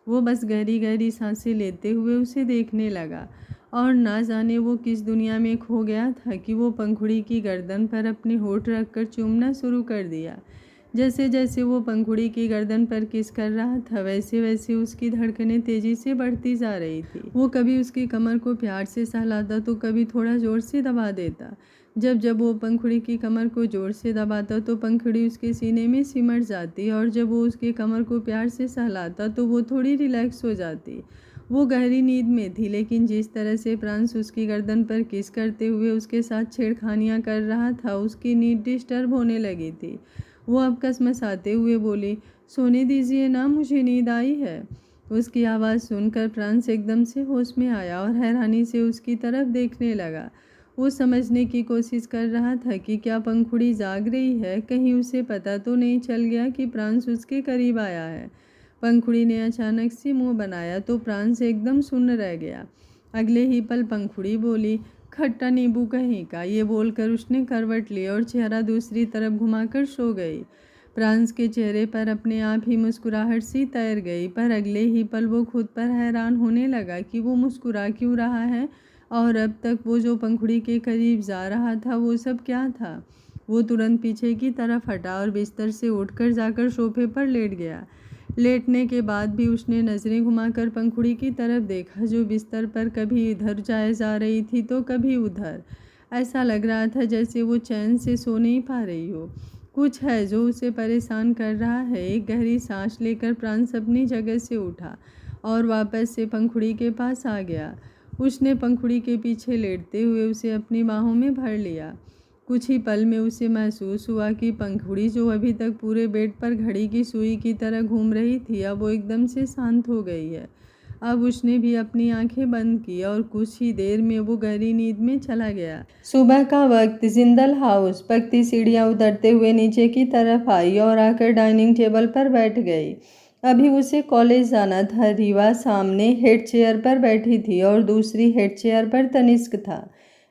वो बस गहरी गहरी सांसें लेते हुए उसे देखने लगा और ना जाने वो किस दुनिया में खो गया था कि वो पंखुड़ी की गर्दन पर अपने होठ रखकर चूमना शुरू कर दिया। जैसे जैसे वो पंखुड़ी की गर्दन पर किस कर रहा था वैसे वैसे उसकी धड़कनें तेजी से बढ़ती जा रही थी। वो कभी उसकी कमर को प्यार से सहलाता तो कभी थोड़ा जोर से दबा देता। जब जब वो पंखुड़ी की कमर को जोर से दबाता तो पंखुड़ी उसके सीने में सिमट जाती और जब वो उसके कमर को प्यार से सहलाता तो वो थोड़ी रिलैक्स हो जाती। वो गहरी नींद में थी, लेकिन जिस तरह से प्रांस उसकी गर्दन पर किस करते हुए उसके साथ छेड़खानियां कर रहा था उसकी नींद डिस्टर्ब होने लगी थी। वो अब कसमसाते हुए बोली, सोने दीजिए ना, मुझे नींद आई है। उसकी आवाज़ सुनकर प्रांस एकदम से होश में आया और हैरानी से उसकी तरफ देखने लगा। वो समझने की कोशिश कर रहा था कि क्या पंखुड़ी जाग रही है, कहीं उसे पता तो नहीं चल गया कि प्रांस उसके करीब आया है। पंखुड़ी ने अचानक से मुंह बनाया तो प्रांस एकदम सुन्न रह गया। अगले ही पल पंखुड़ी बोली, खट्टा नींबू कहीं का। ये बोलकर उसने करवट ली और चेहरा दूसरी तरफ घुमाकर सो गई। प्रांस के चेहरे पर अपने आप ही मुस्कुराहट सी तैर गई, पर अगले ही पल वो खुद पर हैरान होने लगा कि वो मुस्कुरा क्यों रहा है और अब तक वो जो पंखुड़ी के करीब जा रहा था वो सब क्या था। वो तुरंत पीछे की तरफ हटा और बिस्तर से उठकर जाकर सोफे पर लेट गया। लेटने के बाद भी उसने नज़रें घुमाकर पंखुड़ी की तरफ देखा जो बिस्तर पर कभी इधर जाए जा रही थी तो कभी उधर। ऐसा लग रहा था जैसे वो चैन से सो नहीं पा रही हो। कुछ है जो उसे परेशान कर रहा है। एक गहरी सांस लेकर प्रांस अपनी जगह से उठा और वापस से पंखुड़ी के पास आ गया। उसने पंखुड़ी के पीछे लेटते हुए उसे अपनी बाहों में भर लिया। कुछ ही पल में उसे महसूस हुआ कि पंखुड़ी जो अभी तक पूरे बेड पर घड़ी की सुई की तरह घूम रही थी अब वो एकदम से शांत हो गई है। अब उसने भी अपनी आंखें बंद की और कुछ ही देर में वो गहरी नींद में चला गया। सुबह का वक्त। जिंदल हाउस। पकती सीढ़ियाँ उतरते हुए नीचे की तरफ आई और आकर डाइनिंग टेबल पर बैठ गई। अभी उसे कॉलेज जाना था। रीवा सामने हेड चेयर पर बैठी थी और दूसरी हेड चेयर पर तनिष्क था।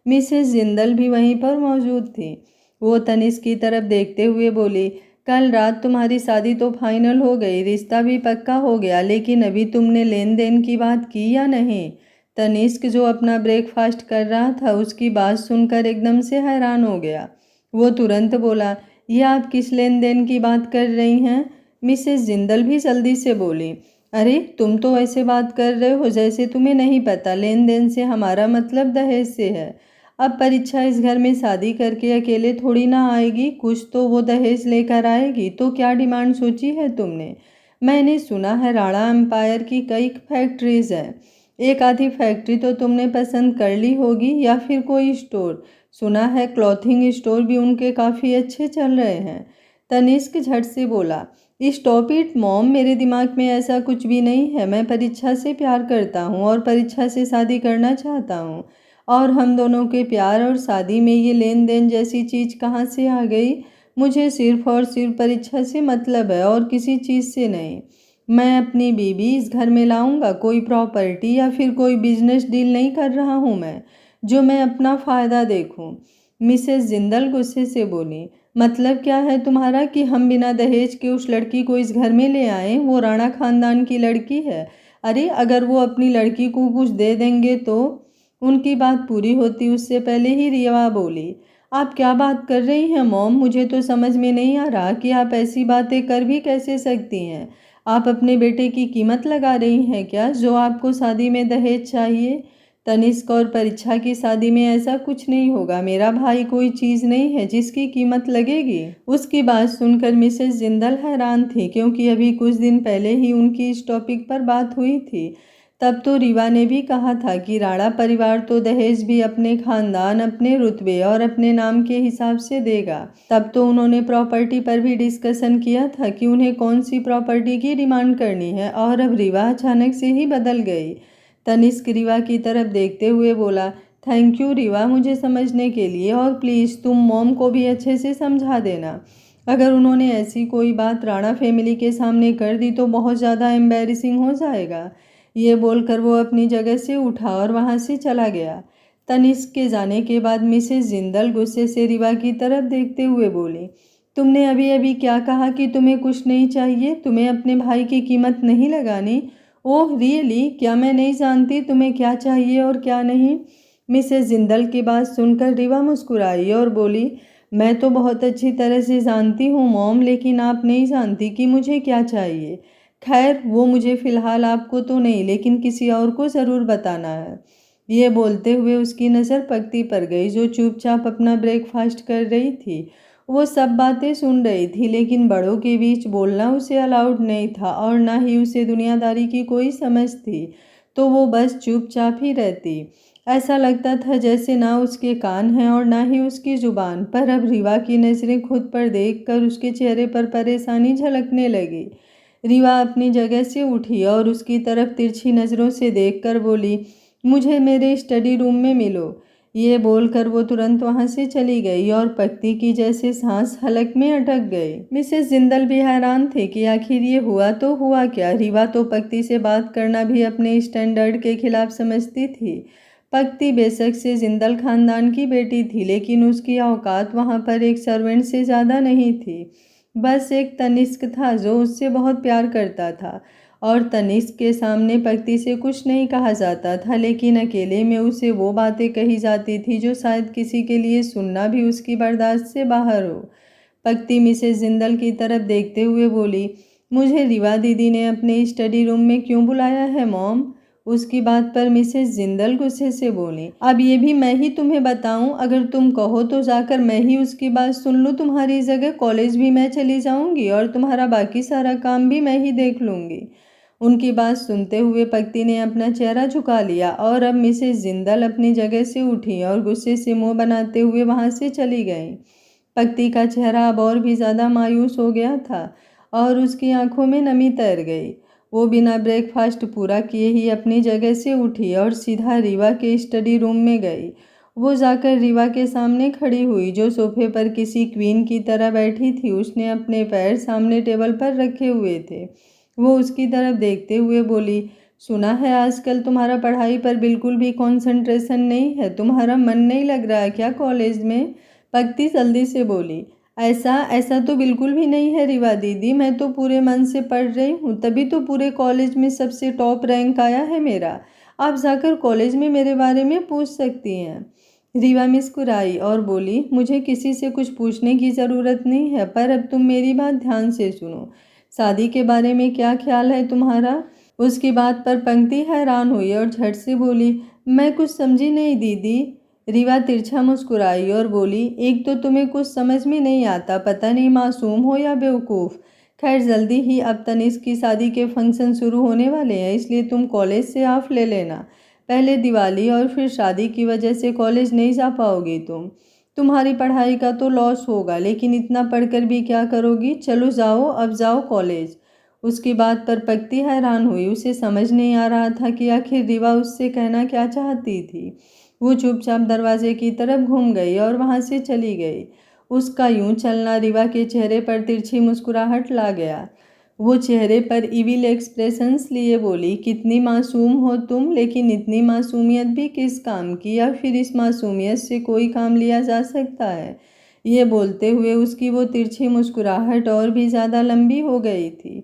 मिसेस जिंदल भी वहीं पर मौजूद थी। वो तनिष्क की तरफ देखते हुए बोली, कल रात तुम्हारी शादी तो फाइनल हो गई, रिश्ता भी पक्का हो गया, लेकिन अभी तुमने लेन देन की बात की या नहीं? तनिष्क जो अपना ब्रेकफास्ट कर रहा था उसकी बात सुनकर एकदम से हैरान हो गया। वो तुरंत बोला, ये आप किस लेन देन की बात कर रही हैं? मिसेस जिंदल भी जल्दी से बोली, अरे तुम तो ऐसे बात कर रहे हो जैसे तुम्हें नहीं पता। लेन देन से हमारा मतलब दहेज से है। अब परीक्षा इस घर में शादी करके अकेले थोड़ी ना आएगी, कुछ तो वो दहेज लेकर आएगी। तो क्या डिमांड सोची है तुमने? मैंने सुना है राणा एम्पायर की कई फैक्ट्रीज हैं। एक आधी फैक्ट्री तो तुमने पसंद कर ली होगी, या फिर कोई स्टोर। सुना है क्लॉथिंग स्टोर भी उनके काफ़ी अच्छे चल रहे हैं। तनिष्क झट से बोला, स्टॉप इट मॉम, मेरे दिमाग में ऐसा कुछ भी नहीं है। मैं परीक्षा से प्यार करता हूँ और परीक्षा से शादी करना चाहता हूँ, और हम दोनों के प्यार और शादी में ये लेन देन जैसी चीज़ कहाँ से आ गई? मुझे सिर्फ और सिर्फ परीक्षा से मतलब है और किसी चीज़ से नहीं। मैं अपनी बीवी इस घर में लाऊंगा, कोई प्रॉपर्टी या फिर कोई बिजनेस डील नहीं कर रहा हूँ मैं, जो मैं अपना फ़ायदा देखूँ। मिसेस जिंदल गुस्से से बोली, मतलब क्या है तुम्हारा कि हम बिना दहेज के उस लड़की को इस घर में ले आए? वो राणा खानदान की लड़की है। अरे अगर वो अपनी लड़की को कुछ दे देंगे तो? उनकी बात पूरी होती उससे पहले ही रीवा बोली, आप क्या बात कर रही हैं मॉम? मुझे तो समझ में नहीं आ रहा कि आप ऐसी बातें कर भी कैसे सकती हैं। आप अपने बेटे की कीमत लगा रही हैं क्या, जो आपको शादी में दहेज चाहिए? तनिष्क और परीक्षा की शादी में ऐसा कुछ नहीं होगा। मेरा भाई कोई चीज़ नहीं है जिसकी कीमत लगेगी। उसकी बात सुनकर मिसेस जिंदल हैरान थी, क्योंकि अभी कुछ दिन पहले ही उनकी इस टॉपिक पर बात हुई थी। तब तो रीवा ने भी कहा था कि राणा परिवार तो दहेज भी अपने खानदान, अपने रुतबे और अपने नाम के हिसाब से देगा। तब तो उन्होंने प्रॉपर्टी पर भी डिस्कशन किया था कि उन्हें कौन सी प्रॉपर्टी की डिमांड करनी है, और अब रीवा अचानक से ही बदल गई। तनिष्क रीवा की तरफ देखते हुए बोला, थैंक यू रीवा मुझे समझने के लिए, और प्लीज़ तुम मॉम को भी अच्छे से समझा देना। अगर उन्होंने ऐसी कोई बात राणा फैमिली के सामने कर दी तो बहुत ज़्यादा एम्बैरेसिंग हो जाएगा। ये बोलकर वो अपनी जगह से उठा और वहाँ से चला गया। तनिष्क के जाने के बाद मिसेस जिंदल गुस्से से रीवा की तरफ देखते हुए बोली, तुमने अभी अभी क्या कहा कि तुम्हें कुछ नहीं चाहिए? तुम्हें अपने भाई की कीमत नहीं लगानी? Oh really? क्या मैं नहीं जानती तुम्हें क्या चाहिए और क्या नहीं? मिसेस जिंदल की बात सुनकर रीवा मुस्कुराई और बोली, मैं तो बहुत अच्छी तरह से जानती हूँ मॉम, लेकिन आप नहीं जानती कि मुझे क्या चाहिए। खैर वो मुझे फ़िलहाल आपको तो नहीं, लेकिन किसी और को ज़रूर बताना है। ये बोलते हुए उसकी नज़र पक्ति पर गई, जो चुपचाप अपना ब्रेकफास्ट कर रही थी। वो सब बातें सुन रही थी, लेकिन बड़ों के बीच बोलना उसे अलाउड नहीं था, और ना ही उसे दुनियादारी की कोई समझ थी, तो वो बस चुपचाप ही रहती। ऐसा लगता था जैसे ना उसके कान हैं और ना ही उसकी ज़ुबान। पर अब रीवा की नज़रें खुद पर देखकर उसके चेहरे पर परेशानी झलकने लगी। रीवा अपनी जगह से उठी और उसकी तरफ तिरछी नज़रों से देखकर बोली, मुझे मेरे स्टडी रूम में मिलो। ये बोलकर वो तुरंत वहाँ से चली गई और पक्ति की जैसे सांस हलक में अटक गई। मिसेस जिंदल भी हैरान थे कि आखिर ये हुआ तो हुआ क्या। रीवा तो पक्ति से बात करना भी अपने स्टैंडर्ड के खिलाफ समझती थी। पक्ति बेशक से जिंदल खानदान की बेटी थी, लेकिन उसकी औकात वहाँ पर एक सर्वेंट से ज़्यादा नहीं थी। बस एक तनिष्क था जो उससे बहुत प्यार करता था, और तनिष्क के सामने पक्ति से कुछ नहीं कहा जाता था, लेकिन अकेले में उसे वो बातें कही जाती थी जो शायद किसी के लिए सुनना भी उसकी बर्दाश्त से बाहर हो। पक्ति मिसेस जिंदल की तरफ देखते हुए बोली, मुझे रीवा दीदी ने अपने स्टडी रूम में क्यों बुलाया है मॉम? उसकी बात पर मिसेस जिंदल गुस्से से बोली, अब ये भी मैं ही तुम्हें बताऊं? अगर तुम कहो तो जाकर मैं ही उसकी बात सुन लूं। तुम्हारी जगह कॉलेज भी मैं चली जाऊंगी और तुम्हारा बाकी सारा काम भी मैं ही देख लूंगी। उनकी बात सुनते हुए पक्ति ने अपना चेहरा झुका लिया, और अब मिसेस जिंदल अपनी जगह से उठी और गुस्से से मुंह बनाते हुए वहां से चली गई। पक्ति का चेहरा अब और भी ज़्यादा मायूस हो गया था, और उसकी आंखों में नमी तैर गई। वो बिना ब्रेकफास्ट पूरा किए ही अपनी जगह से उठी और सीधा रीवा के स्टडी रूम में गई। वो जाकर रीवा के सामने खड़ी हुई, जो सोफे पर किसी क्वीन की तरह बैठी थी। उसने अपने पैर सामने टेबल पर रखे हुए थे। वो उसकी तरफ देखते हुए बोली, सुना है आजकल तुम्हारा पढ़ाई पर बिल्कुल भी कंसंट्रेशन नहीं है। तुम्हारा मन नहीं लग रहा है क्या कॉलेज में? पक्ति जल्दी से बोली, ऐसा ऐसा तो बिल्कुल भी नहीं है रीवा दीदी, मैं तो पूरे मन से पढ़ रही हूँ, तभी तो पूरे कॉलेज में सबसे टॉप रैंक आया है मेरा। आप जाकर कॉलेज में मेरे बारे में पूछ सकती हैं। रीवा मुस्कुराई और बोली, मुझे किसी से कुछ पूछने की ज़रूरत नहीं है, पर अब तुम मेरी बात ध्यान से सुनो। शादी के बारे में क्या ख्याल है तुम्हारा? उसकी बात पर पंक्ति हैरान हुई और झट से बोली, मैं कुछ समझी नहीं दीदी। रीवा तिरछा मुस्कुराई और बोली, एक तो तुम्हें कुछ समझ में नहीं आता, पता नहीं मासूम हो या बेवकूफ़। खैर जल्दी ही अब तनिष्क की शादी के फंक्शन शुरू होने वाले हैं, इसलिए तुम कॉलेज से ऑफ ले लेना। पहले दिवाली और फिर शादी की वजह से कॉलेज नहीं जा पाओगी तुम्हारी पढ़ाई का तो लॉस होगा, लेकिन इतना पढ़कर भी क्या करोगी? चलो जाओ, अब जाओ कॉलेज। उसकी बात पर पक्ति हैरान हुई। उसे समझ नहीं आ रहा था कि आखिर रीवा उससे कहना क्या चाहती थी। वो चुपचाप दरवाजे की तरफ घूम गई और वहां से चली गई। उसका यूं चलना रीवा के चेहरे पर तिरछी मुस्कुराहट ला गया। वो चेहरे पर इविल एक्सप्रेशंस लिए बोली, कितनी मासूम हो तुम, लेकिन इतनी मासूमियत भी किस काम की, या फिर इस मासूमियत से कोई काम लिया जा सकता है? ये बोलते हुए उसकी वो तिरछी मुस्कुराहट और भी ज़्यादा लंबी हो गई थी।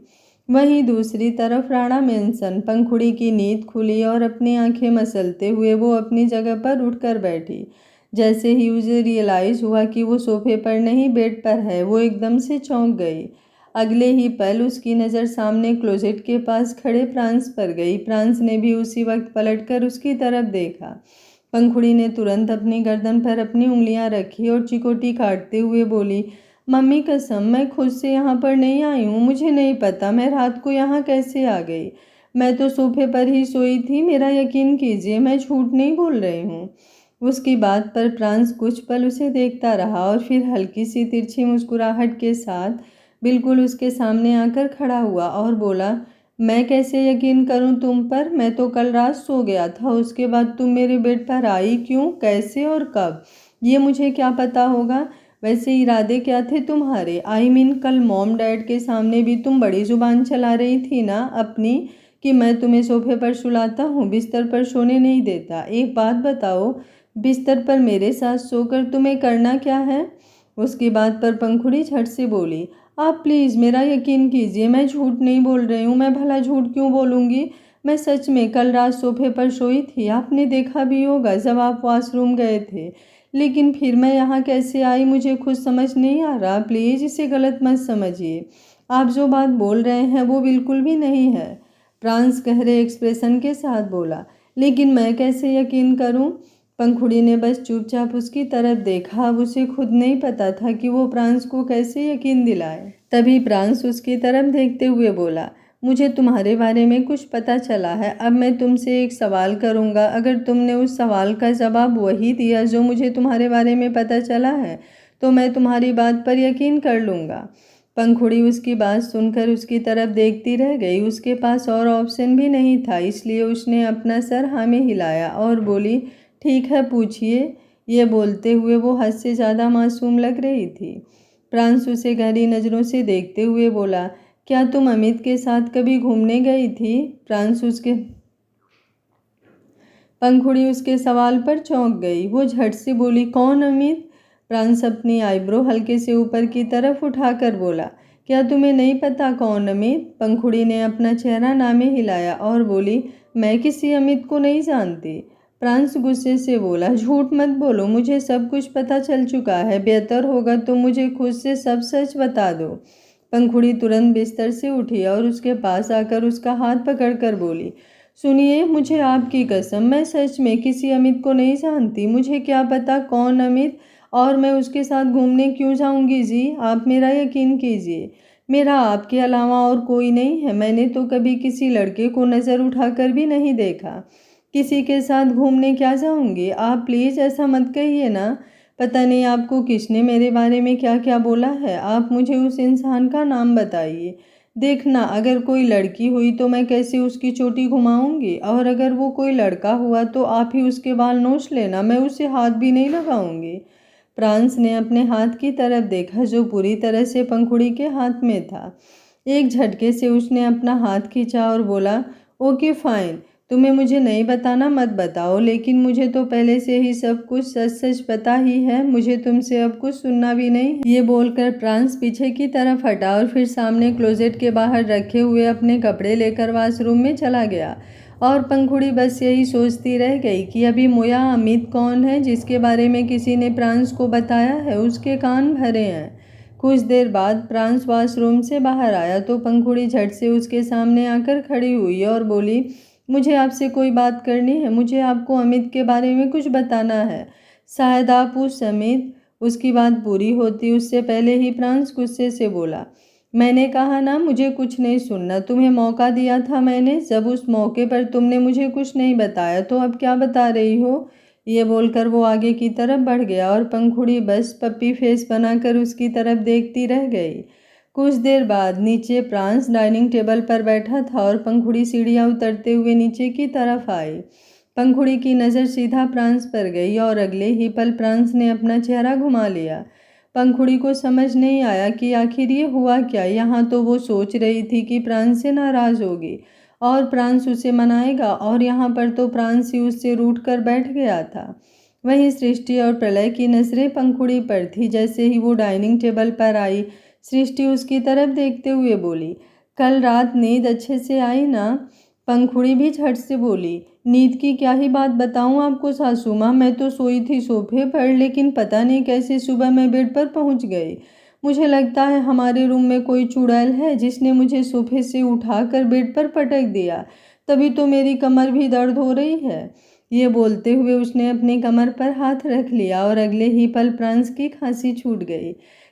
वहीं दूसरी तरफ राणा मेंशन पंखुड़ी की नींद खुली और अपनी आंखें मसलते हुए वो अपनी जगह पर उठकर बैठी। जैसे ही उसे रियलाइज़ हुआ कि वो सोफे पर नहीं बेड पर है, वो एकदम से चौंक गई। अगले ही पल उसकी नज़र सामने क्लोजेट के पास खड़े प्रांस पर गई। प्रांस ने भी उसी वक्त पलटकर उसकी तरफ देखा। पंखुड़ी ने तुरंत अपनी गर्दन पर अपनी उंगलियां रखी और चिकोटी काटते हुए बोली, मम्मी कसम, मैं खुद से यहाँ पर नहीं आई हूँ। मुझे नहीं पता मैं रात को यहाँ कैसे आ गई। मैं तो सोफे पर ही सोई थी। मेरा यकीन कीजिए, मैं झूठ नहीं बोल रही हूँ। उसकी बात पर प्रांस कुछ पल उसे देखता रहा और फिर हल्की सी तिरछी मुस्कुराहट के साथ बिल्कुल उसके सामने आकर खड़ा हुआ और बोला, मैं कैसे यकीन करूं तुम पर? मैं तो कल रात सो गया था। उसके बाद तुम मेरे बेड पर आई क्यों, कैसे और कब, ये मुझे क्या पता होगा? वैसे इरादे क्या थे तुम्हारे? आई मीन कल मॉम डैड के सामने भी तुम बड़ी जुबान चला रही थी ना अपनी, कि मैं तुम्हें सोफे पर सुलाता हूँ, बिस्तर पर सोने नहीं देता। एक बात बताओ, बिस्तर पर मेरे साथ सोकर तुम्हें करना क्या है? उसकी बात पर पंखुड़ी झट से बोली, आप प्लीज़ मेरा यकीन कीजिए, मैं झूठ नहीं बोल रही हूँ। मैं भला झूठ क्यों बोलूँगी? मैं सच में कल रात सोफे पर सोई थी। आपने देखा भी होगा जब आप वॉशरूम गए थे। लेकिन फिर मैं यहाँ कैसे आई मुझे खुद समझ नहीं आ रहा। प्लीज़ इसे गलत मत समझिए। आप जो बात बोल रहे हैं वो बिल्कुल भी नहीं है। प्रांस गहरे एक्सप्रेशन के साथ बोला, लेकिन मैं कैसे यकीन करूँ? पंखुड़ी ने बस चुपचाप उसकी तरफ देखा। अब उसे खुद नहीं पता था कि वो प्रांस को कैसे यकीन दिलाए। तभी प्रांस उसकी तरफ देखते हुए बोला, मुझे तुम्हारे बारे में कुछ पता चला है। अब मैं तुमसे एक सवाल करूँगा। अगर तुमने उस सवाल का जवाब वही दिया जो मुझे तुम्हारे बारे में पता चला है, तो मैं तुम्हारी बात पर यकीन कर लूँगा। पंखुड़ी उसकी बात सुनकर उसकी तरफ देखती रह गई। उसके पास और ऑप्शन भी नहीं था, इसलिए उसने अपना सर हाँ में हिलाया और बोली, ठीक है पूछिए। ये बोलते हुए वो हद से ज़्यादा मासूम लग रही थी। प्रांस उसे गहरी नज़रों से देखते हुए बोला, क्या तुम अमित के साथ कभी घूमने गई थी? पंखुड़ी उसके सवाल पर चौंक गई। वो झट से बोली, कौन अमित? प्रांस अपनी आईब्रो हल्के से ऊपर की तरफ उठाकर बोला, क्या तुम्हें नहीं पता कौन अमित? पंखुड़ी ने अपना चेहरा नामे हिलाया और बोली, मैं किसी अमित को नहीं जानती। प्रांस गुस्से से बोला, झूठ मत बोलो, मुझे सब कुछ पता चल चुका है। बेहतर होगा तुम मुझे खुद से सब सच बता दो। पंखुड़ी तुरंत बिस्तर से उठी और उसके पास आकर उसका हाथ पकड़कर बोली, सुनिए, मुझे आपकी कसम, मैं सच में किसी अमित को नहीं जानती। मुझे क्या पता कौन अमित, और मैं उसके साथ घूमने क्यों जाऊंगी? जी आप मेरा यकीन कीजिए, मेरा आपके अलावा और कोई नहीं है। मैंने तो कभी किसी लड़के को नज़र उठाकर भी नहीं देखा। किसी के साथ घूमने क्या जाऊंगी? आप प्लीज़ ऐसा मत कहिए ना। पता नहीं आपको किसने मेरे बारे में क्या क्या बोला है। आप मुझे उस इंसान का नाम बताइए। देखना, अगर कोई लड़की हुई तो मैं कैसे उसकी चोटी घुमाऊंगी, और अगर वो कोई लड़का हुआ तो आप ही उसके बाल नोच लेना, मैं उसे हाथ भी नहीं लगाऊंगी। प्रांस ने अपने हाथ की तरफ देखा जो पूरी तरह से पंखुड़ी के हाथ में था। एक झटके से उसने अपना हाथ खींचा और बोला, ओके फाइन, तुम्हें मुझे नहीं बताना मत बताओ, लेकिन मुझे तो पहले से ही सब कुछ सच सच पता ही है। मुझे तुमसे अब कुछ सुनना भी नहीं। ये बोलकर प्रांस पीछे की तरफ हटा और फिर सामने क्लोजेट के बाहर रखे हुए अपने कपड़े लेकर वॉशरूम में चला गया। और पंखुड़ी बस यही सोचती रह गई कि अभी मोया अमित कौन है जिसके बारे में किसी ने प्रांस को बताया है। उसके कान भरे हैं। कुछ देर बाद प्रांस वॉशरूम से बाहर आया तो पंखुड़ी झट से उसके सामने आकर खड़ी हुई और बोली, मुझे आपसे कोई बात करनी है। मुझे आपको अमित के बारे में कुछ बताना है। शायद आप उस अमित। उसकी बात पूरी होती उससे पहले ही प्रांस गुस्से से बोला, मैंने कहा ना मुझे कुछ नहीं सुनना। तुम्हें मौका दिया था मैंने, जब उस मौके पर तुमने मुझे कुछ नहीं बताया तो अब क्या बता रही हो? ये बोलकर वो आगे की तरफ बढ़ गया और पंखुड़ी बस पप्पी फेस बनाकर उसकी तरफ देखती रह गई। कुछ देर बाद नीचे प्रांस डाइनिंग टेबल पर बैठा था और पंखुड़ी सीढ़ियाँ उतरते हुए नीचे की तरफ आई। पंखुड़ी की नज़र सीधा प्रांस पर गई और अगले ही पल प्रांस ने अपना चेहरा घुमा लिया। पंखुड़ी को समझ नहीं आया कि आखिर ये हुआ क्या। यहाँ तो वो सोच रही थी कि प्रांस से नाराज़ होगी और प्रांस उसे मनाएगा, और यहाँ पर तो प्रांस ही उससे रूठ कर बैठ गया था। वहीं सृष्टि और प्रलय की नज़रें पंखुड़ी पर थी। जैसे ही वो डाइनिंग टेबल पर आई, सृष्टि उसकी तरफ देखते हुए बोली, कल रात नींद अच्छे से आई ना? पंखुड़ी भी झट से बोली, नींद की क्या ही बात बताऊं आपको सासू माँ, मैं तो सोई थी सोफे पर, लेकिन पता नहीं कैसे सुबह मैं बेड पर पहुंच गई। मुझे लगता है हमारे रूम में कोई चुड़ैल है जिसने मुझे सोफे से उठाकर बेड पर पटक दिया, तभी तो मेरी कमर भी दर्द हो रही है। ये बोलते हुए उसने अपनी कमर पर हाथ रख लिया और अगले ही पल प्रांस की खांसी छूट गई,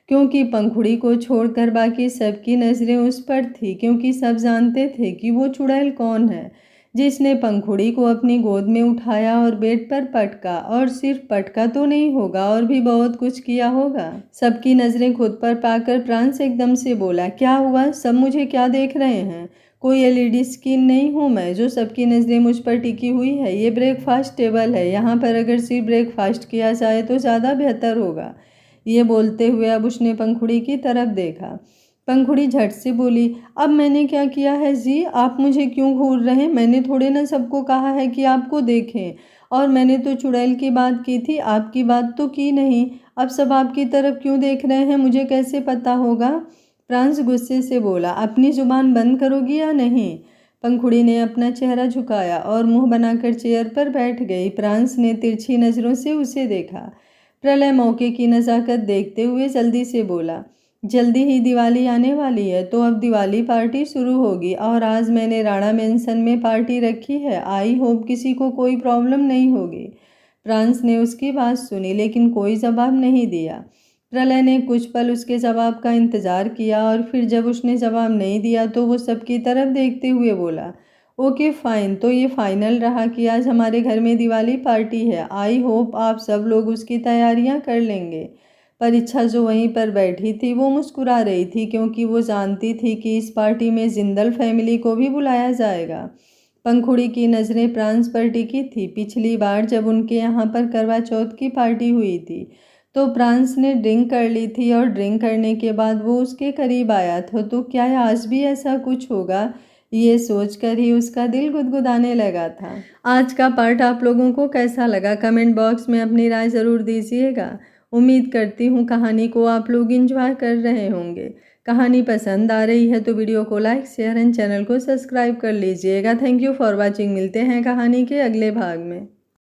क्योंकि पंखुड़ी को छोड़कर बाकी सबकी नज़रें उस पर थी, क्योंकि सब जानते थे कि वो चुड़ैल कौन है जिसने पंखुड़ी को अपनी गोद में उठाया और बेड पर पटका, और सिर्फ पटका तो नहीं होगा और भी बहुत कुछ किया होगा। सबकी नज़रें खुद पर पाकर प्रांस एकदम से बोला, क्या हुआ? सब मुझे क्या देख रहे हैं? कोई एलईडी स्क्रीन नहीं हूँ मैं जो सबकी नज़रें मुझ पर टिकी हुई है। ये ब्रेकफास्ट टेबल है, यहाँ पर अगर सिर्फ ब्रेकफास्ट किया जाए तो ज़्यादा बेहतर होगा। ये बोलते हुए अब उसने पंखुड़ी की तरफ देखा। पंखुड़ी झट से बोली, अब मैंने क्या किया है जी? आप मुझे क्यों घूर रहे हैं? मैंने थोड़े ना सबको कहा है कि आपको देखें, और मैंने तो चुड़ैल की बात की थी, आपकी बात तो की नहीं। अब सब आपकी तरफ क्यों देख रहे हैं? मुझे कैसे पता होगा? प्रांस गुस्से से बोला, अपनी जुबान बंद करोगी या नहीं? पंखुड़ी ने अपना चेहरा झुकाया और मुंह बनाकर चेयर पर बैठ गई। प्रांस ने तिरछी नज़रों से उसे देखा। प्रलय मौके की नज़ाकत देखते हुए जल्दी से बोला, जल्दी ही दिवाली आने वाली है, तो अब दिवाली पार्टी शुरू होगी, और आज मैंने राणा मेंशन में पार्टी रखी है। आई होप किसी को कोई प्रॉब्लम नहीं होगी। प्रांस ने उसकी बात सुनी लेकिन कोई जवाब नहीं दिया। प्रलय ने कुछ पल उसके जवाब का इंतज़ार किया, और फिर जब उसने जवाब नहीं दिया तो वो सबकी तरफ देखते हुए बोला, ओके फाइन, तो ये फाइनल रहा कि आज हमारे घर में दिवाली पार्टी है। आई होप आप सब लोग उसकी तैयारियां कर लेंगे। परीक्षा जो वहीं पर बैठी थी वो मुस्कुरा रही थी, क्योंकि वो जानती थी कि इस पार्टी में जिंदल फैमिली को भी बुलाया जाएगा। पंखुड़ी की नज़रें प्रांस पर टिकी थी। पिछली बार जब उनके यहाँ पर करवा चौथ की पार्टी हुई थी तो प्रांस ने ड्रिंक कर ली थी, और ड्रिंक करने के बाद वो उसके करीब आया था, तो क्या आज भी ऐसा कुछ होगा? ये सोचकर ही उसका दिल गुदगुदाने लगा था। आज का पार्ट आप लोगों को कैसा लगा? कमेंट बॉक्स में अपनी राय ज़रूर दीजिएगा। उम्मीद करती हूँ कहानी को आप लोग एंजॉय कर रहे होंगे। कहानी पसंद आ रही है तो वीडियो को लाइक, शेयर एंड चैनल को सब्सक्राइब कर लीजिएगा। Thank you for watching. मिलते हैं कहानी के अगले भाग में।